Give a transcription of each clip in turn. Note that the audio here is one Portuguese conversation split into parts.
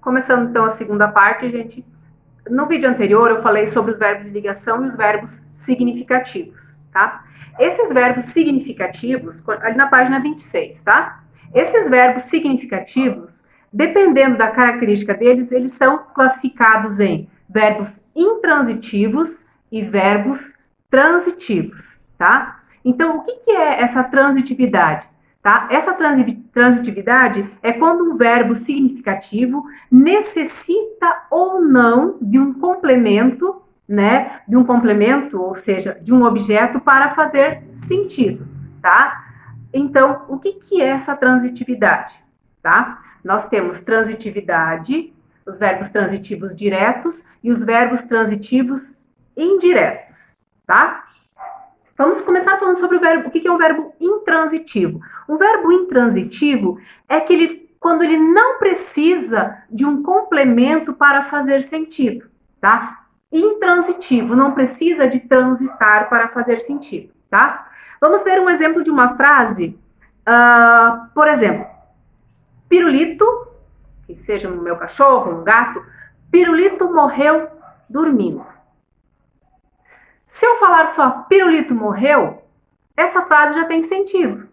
Começando então a segunda parte, gente. No vídeo anterior eu falei sobre os verbos de ligação e os verbos significativos, tá? Esses verbos significativos, ali na página 26, tá? Esses verbos significativos, dependendo da característica deles, eles são classificados em verbos intransitivos e verbos transitivos, tá? Então, o que é essa transitividade? Tá? Essa transitividade é quando um verbo significativo necessita ou não de um complemento, né? De um complemento, ou seja, de um objeto para fazer sentido, tá? Então, o que é essa transitividade? Tá? Nós temos transitividade, os verbos transitivos diretos e os verbos transitivos indiretos, tá? Vamos começar falando sobre o verbo, o que é um verbo intransitivo. Um verbo intransitivo é quando ele não precisa de um complemento para fazer sentido, tá? Intransitivo, não precisa de transitar para fazer sentido, tá? Vamos ver um exemplo de uma frase, por exemplo, Pirulito, que seja o meu cachorro, um gato, Pirulito morreu dormindo. Se eu falar só Pirulito morreu, essa frase já tem sentido,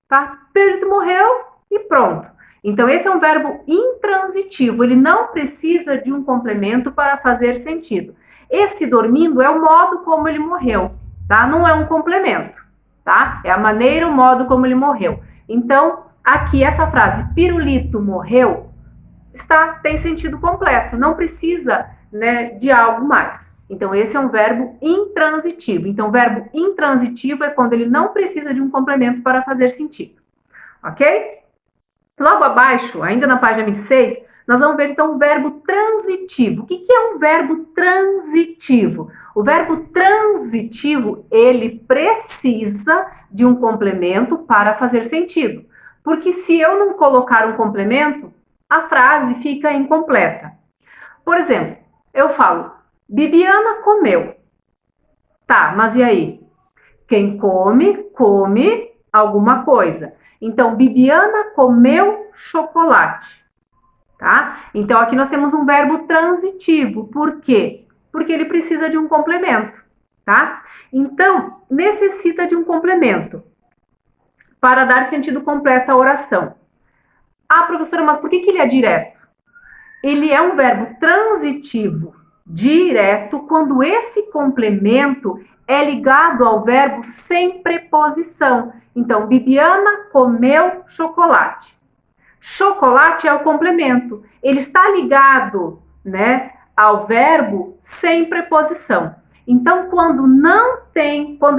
tá? Pirulito morreu e pronto. Então, esse é um verbo intransitivo, ele não precisa de um complemento para fazer sentido. Esse dormindo é o modo como ele morreu, tá? Não é um complemento, tá? É a maneira, o modo como ele morreu. Então, aqui essa frase, Pirulito morreu, tem sentido completo, não precisa, né, de algo mais. Então, esse é um verbo intransitivo. Então, o verbo intransitivo é quando ele não precisa de um complemento para fazer sentido. Ok? Logo abaixo, ainda na página 26, nós vamos ver, então, o verbo transitivo. O que é um verbo transitivo? O verbo transitivo, ele precisa de um complemento para fazer sentido. Porque se eu não colocar um complemento, a frase fica incompleta. Por exemplo, eu falo, Bibiana comeu. Tá, mas e aí? Quem come, come alguma coisa. Então, Bibiana comeu chocolate. Tá? Então, aqui nós temos um verbo transitivo. Por quê? Porque ele precisa de um complemento. Tá? Então, necessita de um complemento para dar sentido completo à oração. Ah, professora, mas por que ele é direto? Ele é um verbo transitivo direto quando esse complemento é ligado ao verbo sem preposição. Então, Bibiana comeu chocolate. Chocolate é o complemento. Ele está ligado, né, ao verbo sem preposição. Então, quando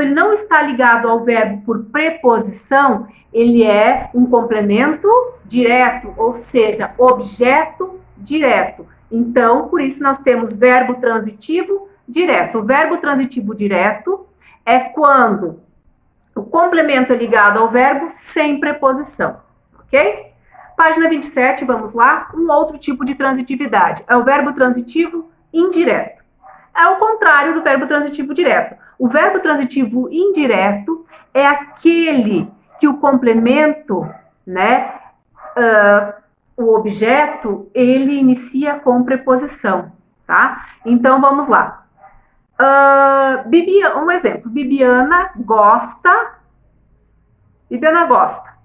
ele não está ligado ao verbo por preposição, ele é um complemento direto, ou seja, objeto direto. Então, por isso nós temos verbo transitivo direto. O verbo transitivo direto é quando o complemento é ligado ao verbo sem preposição, ok? Página 27, vamos lá, um outro tipo de transitividade. É o verbo transitivo indireto. É o contrário do verbo transitivo direto. O verbo transitivo indireto é aquele que o complemento, né, o objeto, ele inicia com preposição, tá? Então, vamos lá. Um exemplo. Bibiana gosta.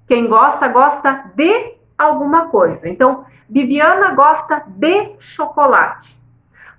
Quem gosta, gosta de alguma coisa. Então, Bibiana gosta de chocolate.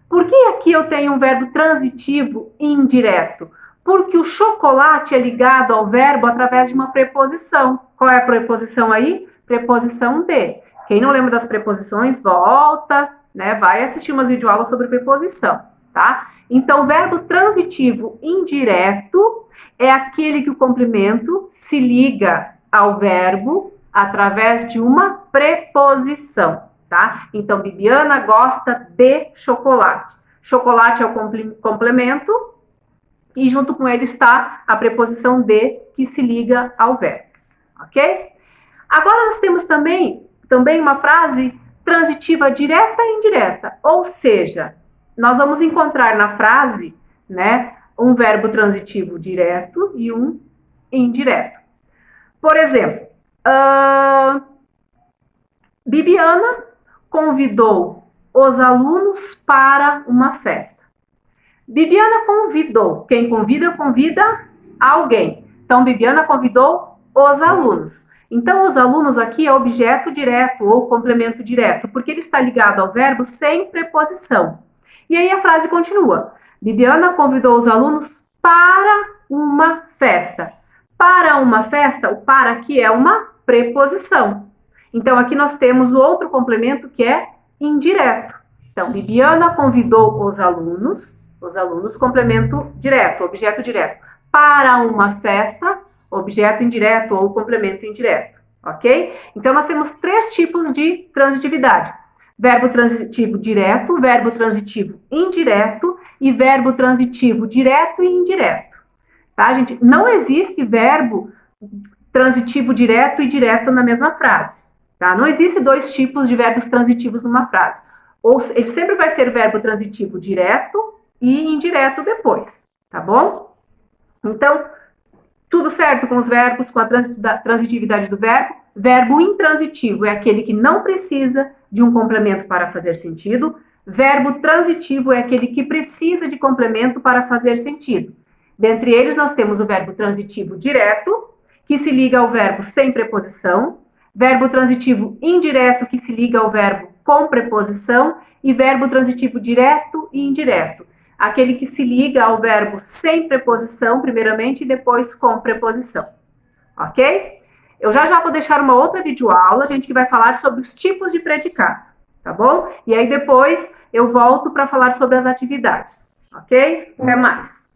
Por que aqui eu tenho um verbo transitivo indireto? Porque o chocolate é ligado ao verbo através de uma preposição. Qual é a preposição aí? Preposição de. Quem não lembra das preposições, volta, né? Vai assistir umas videoaulas sobre preposição, tá? Então, o verbo transitivo indireto é aquele que o complemento se liga ao verbo através de uma preposição, tá? Então, Bibiana gosta de chocolate. Chocolate é o complemento e junto com ele está a preposição de que se liga ao verbo, ok? Agora nós temos também uma frase transitiva direta e indireta, ou seja, nós vamos encontrar na frase, né, um verbo transitivo direto e um indireto. Por exemplo, Bibiana convidou os alunos para uma festa. Bibiana convidou. Quem convida, convida alguém. Então, Bibiana convidou os alunos. Então, os alunos aqui é objeto direto ou complemento direto, porque ele está ligado ao verbo sem preposição. E aí a frase continua. Bibiana convidou os alunos para uma festa. Para uma festa, o para aqui é uma preposição. Então, aqui nós temos o outro complemento que é indireto. Então, Bibiana convidou os alunos, complemento direto, objeto direto, para uma festa, objeto indireto ou complemento indireto, ok? Então, nós temos 3 tipos de transitividade. Verbo transitivo direto, verbo transitivo indireto e verbo transitivo direto e indireto. Tá, gente? Não existe verbo transitivo direto e direto na mesma frase. Tá? Não existe 2 tipos de verbos transitivos numa frase. Ou ele sempre vai ser verbo transitivo direto e indireto depois, tá bom? Então, tudo certo com os verbos, com a transitividade do verbo. Verbo intransitivo é aquele que não precisa de um complemento para fazer sentido. Verbo transitivo é aquele que precisa de complemento para fazer sentido. Dentre eles, nós temos o verbo transitivo direto, que se liga ao verbo sem preposição, verbo transitivo indireto, que se liga ao verbo com preposição, e verbo transitivo direto e indireto, aquele que se liga ao verbo sem preposição, primeiramente, e depois com preposição. Ok? Eu já vou deixar uma outra videoaula, gente, que vai falar sobre os tipos de predicado, tá bom? E aí depois eu volto para falar sobre as atividades, ok? Até mais!